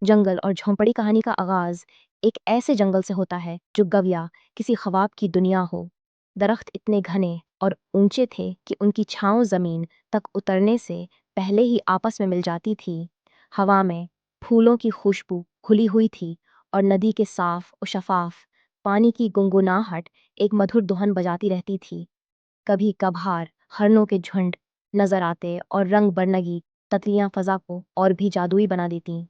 जंगल और झोंपड़ी कहानी का आगाज एक ऐसे जंगल से होता है जो गविया किसी ख्वाब की दुनिया हो। दरख्त इतने घने और ऊंचे थे कि उनकी छांव जमीन तक उतरने से पहले ही आपस में मिल जाती थी। हवा में फूलों की खुशबू खुली हुई थी और नदी के साफ और शफाफ पानी की गुनगुनाहट एक मधुर दुहन बजाती रहती थी। कभी कभार हरनों के झुंड नजर आते और रंग बरनगी तितलियां फजा को और भी जादुई बना देती।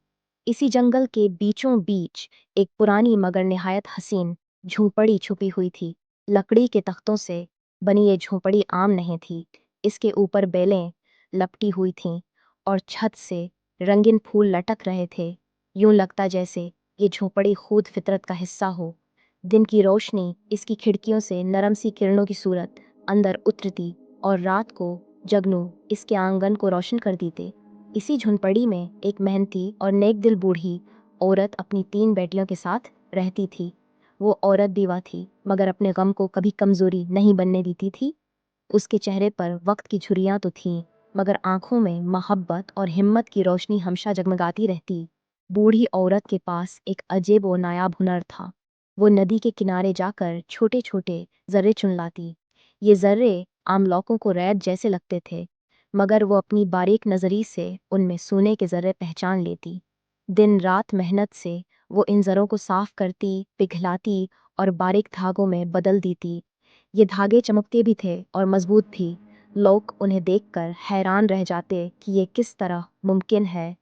इसी जंगल के बीचों बीच एक पुरानी मगर निहायत हसीन झोंपड़ी छुपी हुई थी। लकड़ी के तख्तों से बनी ये झोंपड़ी आम नहीं थी। इसके ऊपर बेलें लपटी हुई थीं और छत से रंगीन फूल लटक रहे थे। यूं लगता जैसे ये झोंपड़ी खुद फितरत का हिस्सा हो। दिन की रोशनी इसकी खिड़कियों से नरम सी किरणों की सूरत अंदर उतरती और रात को जगनू इसके आंगन को रोशन कर देते। इसी झुनपड़ी में एक मेहनती और नेक दिल बूढ़ी औरत अपनी 3 बेटियों के साथ रहती थी। वो औरत बीवा थी मगर अपने गम को कभी कमजोरी नहीं बनने देती थी। उसके चेहरे पर वक्त की झुर्रियां तो थीं मगर आंखों में मोहब्बत और हिम्मत की रोशनी हमेशा जगमगाती रहती। बूढ़ी औरत के पास एक अजीब और नायाब हुनर था। वो नदी के किनारे जाकर छोटे छोटे जर्रे चुन लाती। ये जर्रे आम लोगों को रैद जैसे लगते थे मगर वो अपनी बारीक नज़री से उनमें सोने के जर्रे पहचान लेती। दिन रात मेहनत से वो इन जरों को साफ करती, पिघलाती और बारीक धागों में बदल देती। ये धागे चमकते भी थे और मजबूत भी। लोग उन्हें देखकर हैरान रह जाते कि ये किस तरह मुमकिन है।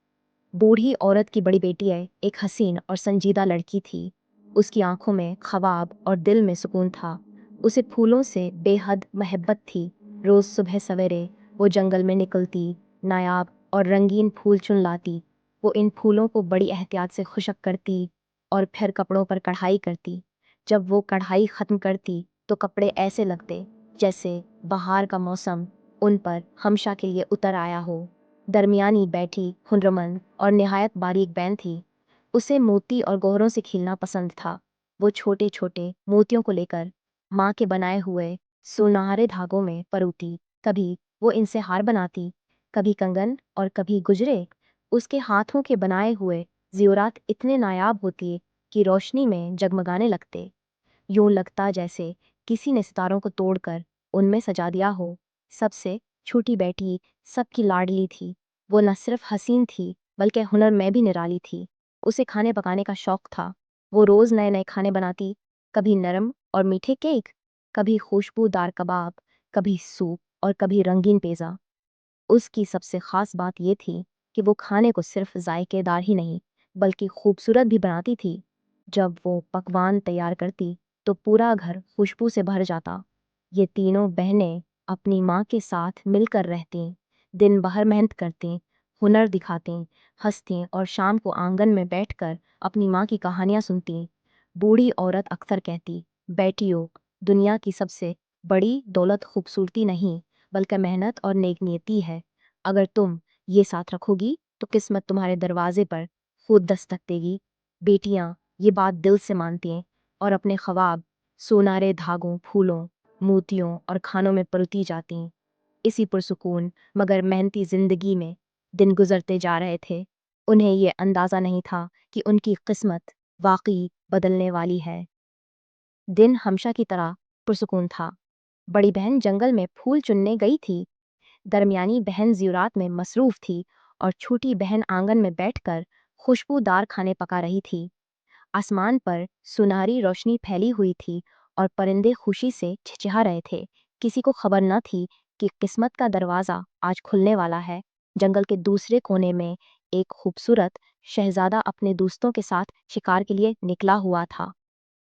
बूढ़ी औरत की बड़ी बेटी एक हसीन और संजीदा लड़की थी। उसकी आंखों में ख्वाब और दिल में सुकून था। उसे फूलों से बेहद मोहब्बत थी। रोज सुबह सवेरे वो जंगल में निकलती, नायाब और रंगीन फूल चुन लाती। वो इन फूलों को बड़ी एहतियात से खुशक करती और फिर कपड़ों पर कढ़ाई करती। जब वो कढ़ाई ख़त्म करती तो कपड़े ऐसे लगते जैसे बहार का मौसम उन पर हमेशा के लिए उतर आया हो। दरमियानी बैठी, हुनरमंद और निहायत बारीक बैन थी। उसे मोती और गौहरों से खेलना पसंद था। वो छोटे छोटे मोतियों को लेकर माँ के बनाए हुए सुनहरे धागों में परोती। कभी वो इनसे हार बनाती, कभी कंगन और कभी गुजरे। उसके हाथों के बनाए हुए ज़ेवरात इतने नायाब होते कि रोशनी में जगमगाने लगते। यूं लगता जैसे किसी ने सितारों को तोड़कर उनमें सजा दिया हो। सबसे छोटी बेटी सबकी लाडली थी। वो न सिर्फ हसीन थी बल्कि हुनर में भी निराली थी। उसे खाने पकाने का शौक था। वो रोज़ नए नए खाने बनाती, कभी नरम और मीठे केक, कभी खुशबूदार कबाब, कभी सूप और कभी रंगीन पिज़्ज़ा। उसकी सबसे ख़ास बात ये थी कि वो खाने को सिर्फ जायकेदार ही नहीं बल्कि खूबसूरत भी बनाती थी। जब वो पकवान तैयार करती तो पूरा घर खुशबू से भर जाता। ये तीनों बहनें अपनी माँ के साथ मिलकर रहतीं, दिन भर मेहनत करतीं, हुनर दिखातीं, हंसतीं और शाम को आंगन में बैठकर अपनी माँ की कहानियाँ सुनतीं। बूढ़ी औरत अक्सर कहती, बेटियों, दुनिया की सबसे बड़ी दौलत खूबसूरती नहीं बल्कि मेहनत और नेकनीयती है। अगर तुम ये साथ रखोगी तो किस्मत तुम्हारे दरवाजे पर खुद दस्तक देगी। बेटियां ये बात दिल से मानती हैं और अपने ख्वाब सोनारे धागों, फूलों, मोतियों और खानों में परोती जाती हैं। इसी पुरसुकून मगर मेहनती जिंदगी में दिन गुजरते जा रहे थे। उन्हें ये अंदाज़ा नहीं था कि उनकी किस्मत वाकई बदलने वाली है। दिन हमेशा की तरह पुरसुकून था। बड़ी बहन जंगल में फूल चुनने गई थी। दरमियानी बहन ज़ियारत में मसरूफ़ थी और छोटी बहन आंगन में बैठकर खुशबूदार खाने पका रही थी। आसमान पर सुनहरी रोशनी फैली हुई थी और परिंदे खुशी से चिहचिहा रहे थे। किसी को खबर न थी कि किस्मत का दरवाज़ा आज खुलने वाला है। जंगल के दूसरे कोने में एक खूबसूरत शहजादा अपने दोस्तों के साथ शिकार के लिए निकला हुआ था।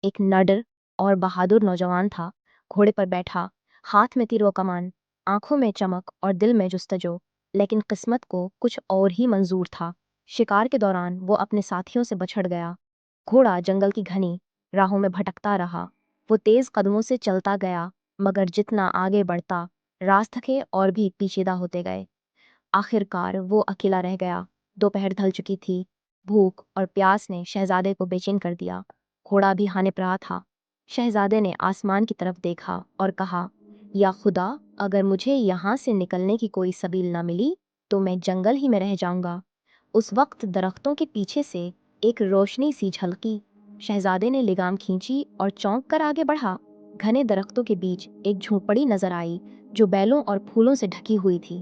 एक नडर और बहादुर नौजवान था, घोड़े पर बैठा, हाथ में तीर व कमान, आंखों में चमक और दिल में जुस्तजो। लेकिन किस्मत को कुछ और ही मंजूर था। शिकार के दौरान वो अपने साथियों से बछड़ गया। घोड़ा जंगल की घनी राहों में भटकता रहा। वो तेज कदमों से चलता गया मगर जितना आगे बढ़ता रास्ते और भी पेचीदा होते गए। आखिरकार वो अकेला रह गया। दोपहर ढल चुकी थी। भूख और प्यास ने शहजादे को बेचैन कर दिया। घोड़ा भी हाने पर रहा था। शहजादे ने आसमान की तरफ देखा और कहा, या खुदा, अगर मुझे यहाँ से निकलने की कोई सबील न मिली तो मैं जंगल ही में रह जाऊंगा। उस वक्त दरख्तों के पीछे से एक रोशनी सी झलकी। शहजादे ने लगाम खींची और चौंक कर आगे बढ़ा। घने दरख्तों के बीच एक झोंपड़ी नजर आई जो बैलों और फूलों से ढकी हुई थी।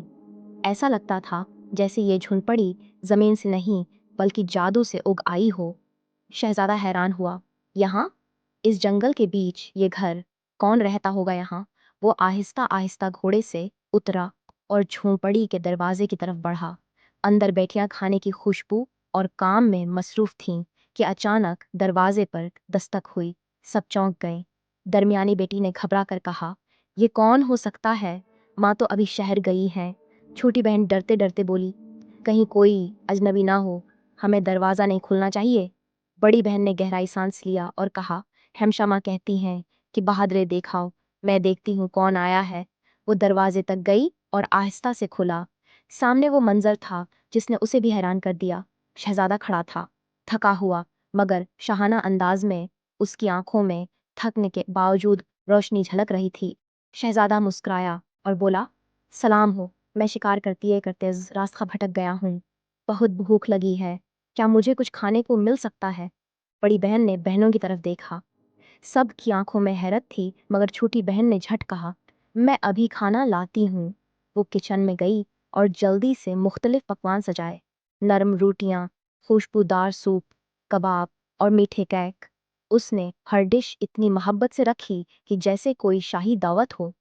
ऐसा लगता था जैसे ये झोंपड़ी जमीन से नहीं बल्कि जादू से उग आई हो। शहजादा हैरान हुआ। यहाँ, इस जंगल के बीच ये घर, कौन रहता होगा यहाँ? वो आहिस्ता आहिस्ता घोड़े से उतरा और झोंपड़ी के दरवाजे की तरफ बढ़ा। अंदर बैठियां खाने की खुशबू और काम में मसरूफ थीं कि अचानक दरवाजे पर दस्तक हुई। सब चौंक गए। दरमियानी बेटी ने घबरा कर कहा, ये कौन हो सकता है? माँ तो अभी शहर गई हैं। छोटी बहन डरते डरते बोली, कहीं कोई अजनबी ना हो, हमें दरवाज़ा नहीं खुलना चाहिए। बड़ी बहन ने गहराई सांस लिया और कहा, हमशा माँ कहती हैं कि बहादुर देखाओ, मैं देखती हूँ कौन आया है। वो दरवाजे तक गई और आहिस्ता से खुला। सामने वो मंजर था जिसने उसे भी हैरान कर दिया। शहजादा खड़ा था, थका हुआ, मगर शाहाना अंदाज में। उसकी आंखों में थकने के बावजूद रोशनी झलक रही थी। शहजादा मुस्कुराया और बोला, सलाम हो, मैं शिकार करते करते रास्ता भटक गया हूँ। बहुत भूख लगी है, क्या मुझे कुछ खाने को मिल सकता है? बड़ी बहन ने बहनों की तरफ देखा। सब की आंखों में हैरत थी, मगर छोटी बहन ने झट कहा, मैं अभी खाना लाती हूँ। वो किचन में गई और जल्दी से मुख्तलिफ पकवान सजाए। नरम रोटियां, खुशबूदार सूप, कबाब और मीठे केक। उसने हर डिश इतनी मोहब्बत से रखी कि जैसे कोई शाही दावत हो।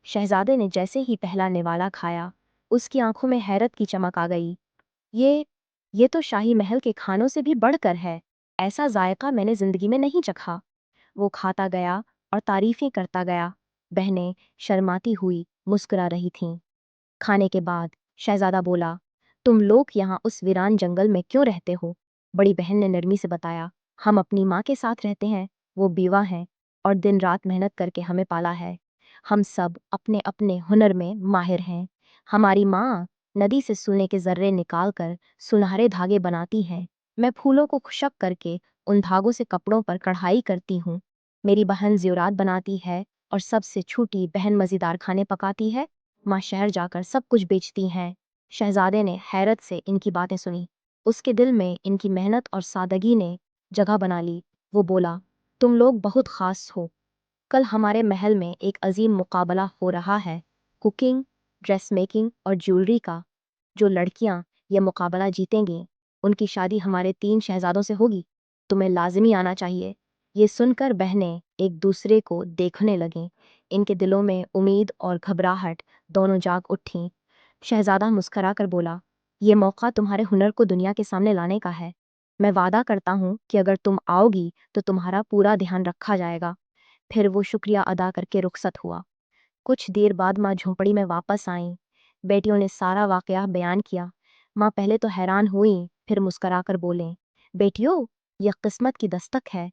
शहजादे ने जैसे ही पहला निवाला खाया, उसकी आंखों में हैरत की चमक आ गई। ये ये तो शाही महल के खानों से भी बढ़कर है। ऐसा जायका मैंने जिंदगी में नहीं चखा। वो खाता गया और तारीफें करता गया। बहनें शर्माती हुई मुस्कुरा रही थीं। खाने के बाद शहजादा बोला, तुम लोग यहाँ उस वीरान जंगल में क्यों रहते हो? बड़ी बहन ने नरमी से बताया, हम अपनी माँ के साथ रहते हैं। वो बीवा हैं और दिन रात मेहनत करके हमें पाला है। हम सब अपने अपने हुनर में माहिर हैं। हमारी माँ नदी से सोने के जर्रे निकाल कर सुनहरे धागे बनाती हैं। मैं फूलों को खुशक करके उन धागों से कपड़ों पर कढ़ाई करती हूँ। मेरी बहन ज़्योरात बनाती है और सबसे छोटी बहन मज़ेदार खाने पकाती है। माँ शहर जाकर सब कुछ बेचती हैं। शहजादे ने हैरत से इनकी बातें सुनी। उसके दिल में इनकी मेहनत और सादगी ने जगह बना ली। वो बोला, तुम लोग बहुत ख़ास हो। कल हमारे महल में एक अजीम मुकाबला हो रहा है, कुकिंग, ड्रेस मेकिंग और ज्वेलरी का। जो लड़कियां ये मुकाबला जीतेंगी, उनकी शादी हमारे 3 शहजादों से होगी। तुम्हें लाजिमी आना चाहिए। ये सुनकर बहनें एक दूसरे को देखने लगीं। इनके दिलों में उम्मीद और घबराहट दोनों जाग उठीं। शहजादा मुस्कुरा कर बोला, ये मौका तुम्हारे हुनर को दुनिया के सामने लाने का है। मैं वादा करता हूँ कि अगर तुम आओगी तो तुम्हारा पूरा ध्यान रखा जाएगा। फिर वो शुक्रिया अदा करके रुखसत हुआ। कुछ देर बाद माँ झोंपड़ी में वापस आईं। बेटियों ने सारा वाकया बयान किया। माँ पहले तो हैरान हुई, फिर मुस्कुराकर बोलें, बेटियों, यह किस्मत की दस्तक है।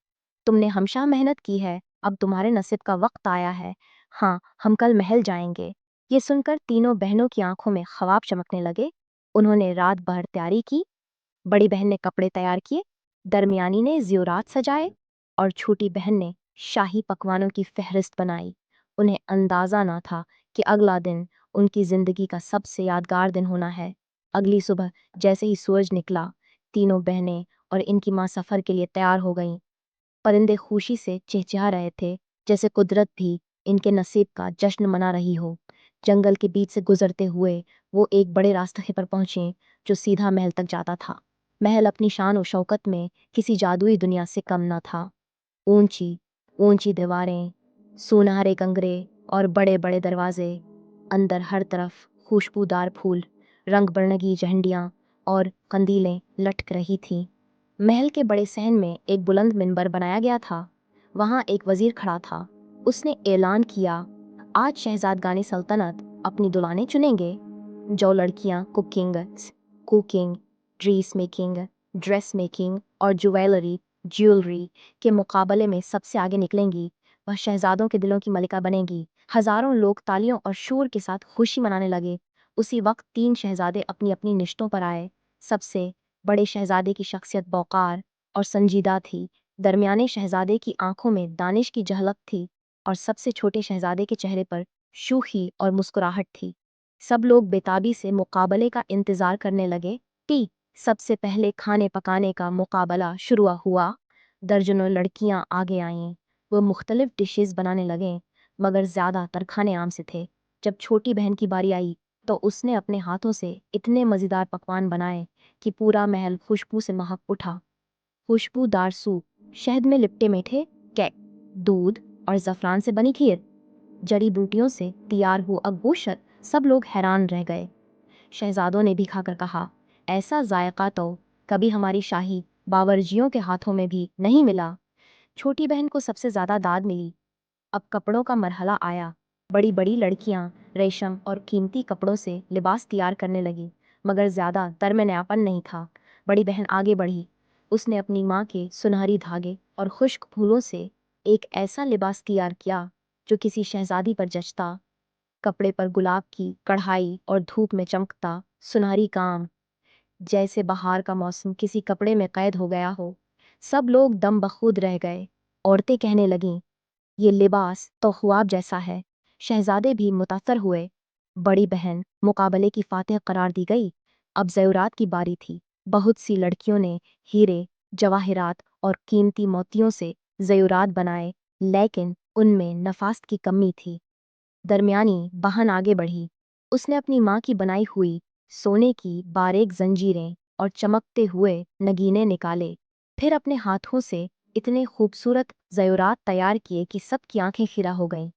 तुमने हमेशा मेहनत की है, अब तुम्हारे नसीब का वक्त आया है। हाँ, हम कल महल जाएंगे। ये सुनकर तीनों बहनों की आंखों में ख्वाब चमकने लगे। उन्होंने रात भर तैयारी की। बड़ी बहन ने कपड़े तैयार किए, दरमियानी ने ज़्योरात सजाए और छोटी बहन ने शाही पकवानों की फहरिस्त बनाई। उन्हें अंदाज़ा ना था कि अगला दिन उनकी ज़िंदगी का सबसे यादगार दिन होना है। अगली सुबह जैसे ही सूरज निकला, तीनों बहनें और इनकी माँ सफ़र के लिए तैयार हो गईं। परिंदे खुशी से चहचहा रहे थे, जैसे कुदरत भी इनके नसीब का जश्न मना रही हो। जंगल के बीच से गुजरते हुए वो एक बड़े रास्ते पर पहुंचे जो सीधा महल तक जाता था। महल अपनी शान और शौकत में किसी जादुई दुनिया से कम न था। ऊंची ऊंची दीवारें, सुनहरे कंगरे और बड़े बड़े दरवाजे। अंदर हर तरफ खुशबूदार फूल, रंग बरंगी झंडियाँ और कंदीलें लटक रही थीं। महल के बड़े सहन में एक बुलंद मिंबर बनाया गया था। वहाँ एक वजीर खड़ा था। उसने ऐलान किया, आज शहजादगानी सल्तनत अपनी दुल्हनें चुनेंगे। जो लड़कियाँ कुकिंग, ड्रेस मेकिंग और ज्वेलरी के मुकाबले में सबसे आगे निकलेंगी, वह शहजादों के दिलों की मलिका बनेगी। हजारों लोग तालियों और शोर के साथ खुशी मनाने लगे। उसी वक्त 3 शहजादे अपनी अपनी निश्तों पर आए। सबसे बड़े शहजादे की शख्सियत वक़ार और संजीदा थी। दरमियाने शहजादे की आंखों में दानिश की झलक थी और सबसे छोटे शहजादे के चेहरे पर शूखी और मुस्कुराहट थी। सब लोग बेताबी से मुकाबले का इंतजार करने लगे कि सबसे पहले खाने पकाने का मुकाबला शुरू हुआ। दर्जनों लड़कियां आगे आईं। वो मुख्तलिफ डिशेस बनाने लगें, मगर ज़्यादातर खाने आम से थे। जब छोटी बहन की बारी आई तो उसने अपने हाथों से इतने मज़ेदार पकवान बनाए कि पूरा महल खुशबू से महक उठा। खुशबूदार सूप, शहद में लिपटे मीठे केक, दूध और ज़फ़रान से बनी खीर, जड़ी बूटियों से तैयार हुआ गोश्त, सब लोग हैरान रह गए। शहजादों ने भी खाकर कहा, ऐसा जायका तो कभी हमारी शाही बावर्चियों के हाथों में भी नहीं मिला। छोटी बहन को सबसे ज़्यादा दाद मिली। अब कपड़ों का मरहला आया। बड़ी बड़ी लड़कियां रेशम और कीमती कपड़ों से लिबास तैयार करने लगी, मगर ज़्यादातर में नयापन नहीं था। बड़ी बहन आगे बढ़ी। उसने अपनी माँ के सुनहरी धागे और खुश्क फूलों से एक ऐसा लिबास तैयार किया जो किसी शहजादी पर जचता। कपड़े पर गुलाब की कढ़ाई और धूप में चमकता सुनहरी काम, जैसे बहार का मौसम किसी कपड़े में कैद हो गया हो। सब लोग दम बखूद रह गए। औरतें कहने लगीं, ये लिबास तो ख्वाब जैसा है। शहजादे भी मुतासर हुए। बड़ी बहन मुकाबले की फातेह करार दी गई। अब ज़ेवरात की बारी थी। बहुत सी लड़कियों ने हीरे, जवाहिरात और कीमती मोतियों से ज़ेवरात बनाए, लेकिन उनमें नफास की कमी थी। दरमियानी बहन आगे बढ़ी। उसने अपनी माँ की बनाई हुई सोने की बारीक जंजीरें और चमकते हुए नगीने निकाले। फिर अपने हाथों से इतने खूबसूरत ज़ेवरात तैयार किए कि सबकी आंखें खिरा हो गईं।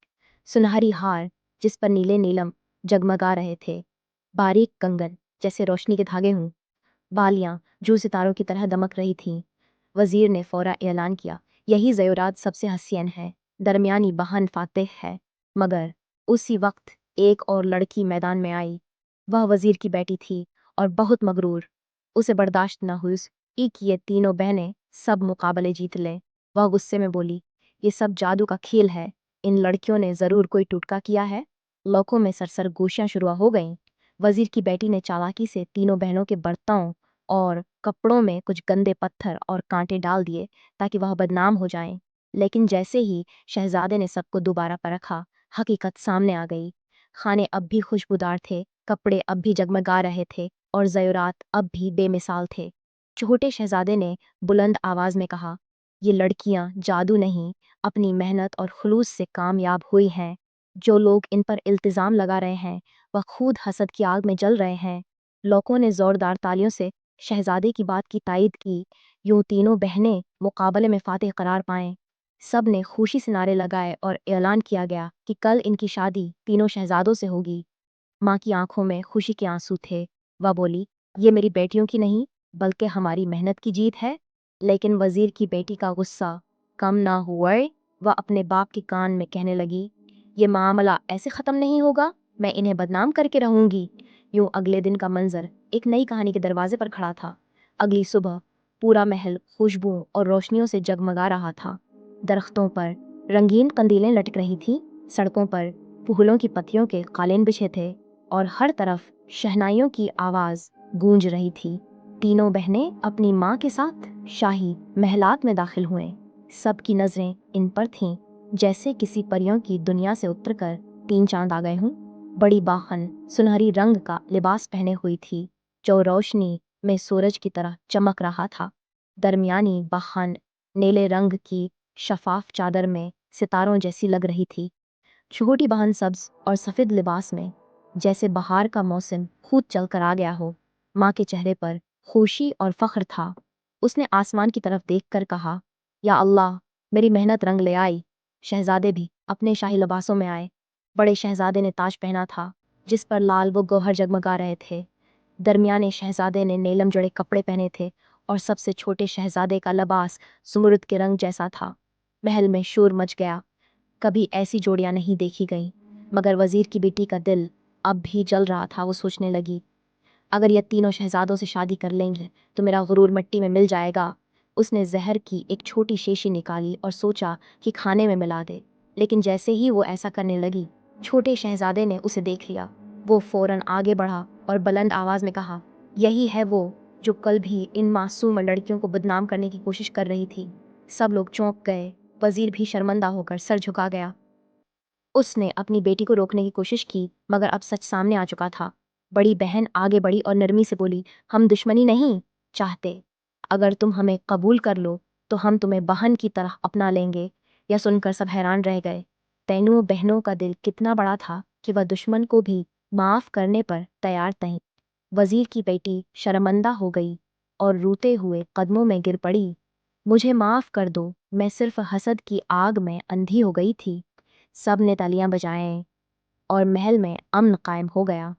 सुनहरी हार जिस पर नीले नीलम जगमगा रहे थे, बारीक कंगन जैसे रोशनी के धागे हों, बालियां जो सितारों की तरह दमक रही थीं। वजीर ने फौरा ऐलान किया, यही ज़ेवरात सबसे हसीन है। दरमियानी बहन फातेह है। मगर उसी वक्त एक और लड़की मैदान में आई। वह वजीर की बेटी थी और बहुत मगरूर। उसे बर्दाश्त न हुई कि ये तीनों बहनें सब मुकाबले जीत लें। वह गुस्से में बोली, ये सब जादू का खेल है। इन लड़कियों ने ज़रूर कोई टुटका किया है। लोगों में सरसर गोशियां शुरू हो गईं। वजीर की बेटी ने चालाकी से तीनों बहनों के बर्तनों और कपड़ों में कुछ गंदे पत्थर और कांटे डाल दिए ताकि वह बदनाम हो जाएं। लेकिन जैसे ही शहजादे ने सबको दोबारा परखा, हकीकत सामने आ गई। खाने अब भी खुशबूदार थे, कपड़े अब भी जगमगा रहे थे और ज़ेवरात अब भी बेमिसाल थे। छोटे शहजादे ने बुलंद आवाज़ में कहा, ये लड़कियां जादू नहीं, अपनी मेहनत और खुलूस से कामयाब हुई हैं। जो लोग इन पर इल्ज़ाम लगा रहे हैं वह खुद हसद की आग में जल रहे हैं। लोगों ने ज़ोरदार तालियों से शहजादे की बात की तायद की। यूं तीनों बहनें मुकाबले में फातेह करार पाएं। सब ने खुशी से नारे लगाए और ऐलान किया गया कि कल इनकी शादी तीनों शहजादों से होगी। माँ की आंखों में खुशी के आंसू थे। वह बोली, ये मेरी बेटियों की नहीं बल्कि हमारी मेहनत की जीत है। लेकिन वजीर की बेटी का गुस्सा कम ना हुआ। वह अपने बाप के कान में कहने लगी, ये मामला ऐसे ख़त्म नहीं होगा, मैं इन्हें बदनाम करके रहूंगी। यूं अगले दिन का मंजर एक नई कहानी के दरवाजे पर खड़ा था। अगली सुबह पूरा महल खुशबू और रोशनियों से जगमगा रहा था। दरख्तों पर रंगीन कंदीलें लटक रही थीं, सड़कों पर फूलों की पत्तियों के कालीन बिछे थे और हर तरफ शहनाइयों की आवाज़ गूंज रही थी। तीनों बहनें अपनी माँ के साथ शाही महलात में दाखिल हुए। सबकी नज़रें इन पर थीं जैसे किसी परियों की दुनिया से उतरकर तीन चांद आ गए हों। बड़ी बाहन सुनहरी रंग का लिबास पहने हुई थी जो रोशनी में सूरज की तरह चमक रहा था। दरमियानी बाहन नीले रंग की शफाफ चादर में सितारों जैसी लग रही थी। छोटी बहन सब्ज और सफ़ेद लिबास में जैसे बहार का मौसम खुद चल कर आ गया हो। माँ के चेहरे पर खुशी और फख्र था। उसने आसमान की तरफ देखकर कहा, या अल्लाह, मेरी मेहनत रंग ले आई। शहजादे भी अपने शाही लिबासों में आए। बड़े शहजादे ने ताज पहना था जिस पर लाल व गौहर जगमगा रहे थे। दरमियाने शहजादे ने नीलम जड़े कपड़े पहने थे और सबसे छोटे शहजादे का लिबास सुमरुद के रंग जैसा था। महल में शोर मच गया। कभी ऐसी जोड़ियां नहीं देखी गईं। मगर वजीर की बेटी का दिल अब भी जल रहा था। वो सोचने लगी, अगर ये तीनों शहजादों से शादी कर लेंगे तो मेरा गुरूर मिट्टी में मिल जाएगा। उसने जहर की एक छोटी शीशी निकाली और सोचा कि खाने में मिला दे। लेकिन जैसे ही वो ऐसा करने लगी, छोटे शहजादे ने उसे देख लिया। वो फौरन आगे बढ़ा और बुलंद आवाज़ में कहा, यही है वो जो कल भी इन मासूम लड़कियों को बदनाम करने की कोशिश कर रही थी। सब लोग चौंक गए। वजीर भी शर्मिंदा होकर सर झुका गया। उसने अपनी बेटी को रोकने की कोशिश की, मगर अब सच सामने आ चुका था। बड़ी बहन आगे बढ़ी और नरमी से बोली, हम दुश्मनी नहीं चाहते। अगर तुम हमें कबूल कर लो तो हम तुम्हें बहन की तरह अपना लेंगे। यह सुनकर सब हैरान रह गए। तीनों बहनों का दिल कितना बड़ा था कि वह दुश्मन को भी माफ करने पर तैयार थीं। वजीर की बेटी शर्मिंदा हो गई और रोते हुए कदमों में गिर पड़ी। मुझे माफ कर दो, मैं सिर्फ हसद की आग में अंधी हो गई थी। सब ने तालियां बजाएं और महल में अमन कायम हो गया।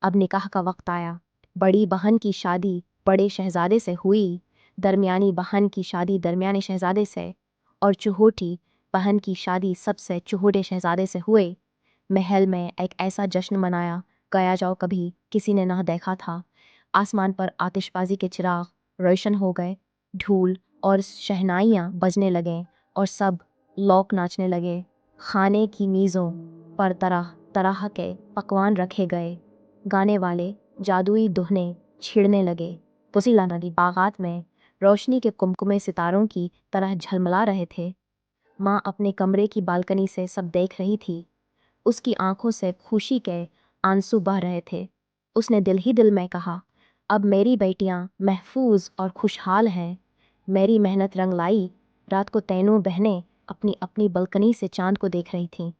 अब निकाह का वक्त आया। बड़ी बहन की शादी बड़े शहजादे से हुई, दरमियानी बहन की शादी दरमियाने शहजादे से, और चुहोटी बहन की शादी सबसे चुहोटे शहजादे से हुए। महल में एक ऐसा जश्न मनाया गया जो कभी किसी ने ना देखा था। आसमान पर आतिशबाजी के चिराग रोशन हो गए, ढोल और शहनाइयाँ बजने लगे और सब लोग नाचने लगे। खाने की मेज़ों पर तरह तरह के पकवान रखे गए। गाने वाले जादुई दुहने छिड़ने लगे। पुसीला नदी बागात में रोशनी के कुमकुमे सितारों की तरह झलमला रहे थे। माँ अपने कमरे की बालकनी से सब देख रही थी। उसकी आंखों से खुशी के आंसू बह रहे थे। उसने दिल ही दिल में कहा, अब मेरी बेटियां महफूज और खुशहाल हैं। मेरी मेहनत रंग लाई। रात को तीनों बहनें अपनी अपनी बालकनी से चांद को देख रही थीं।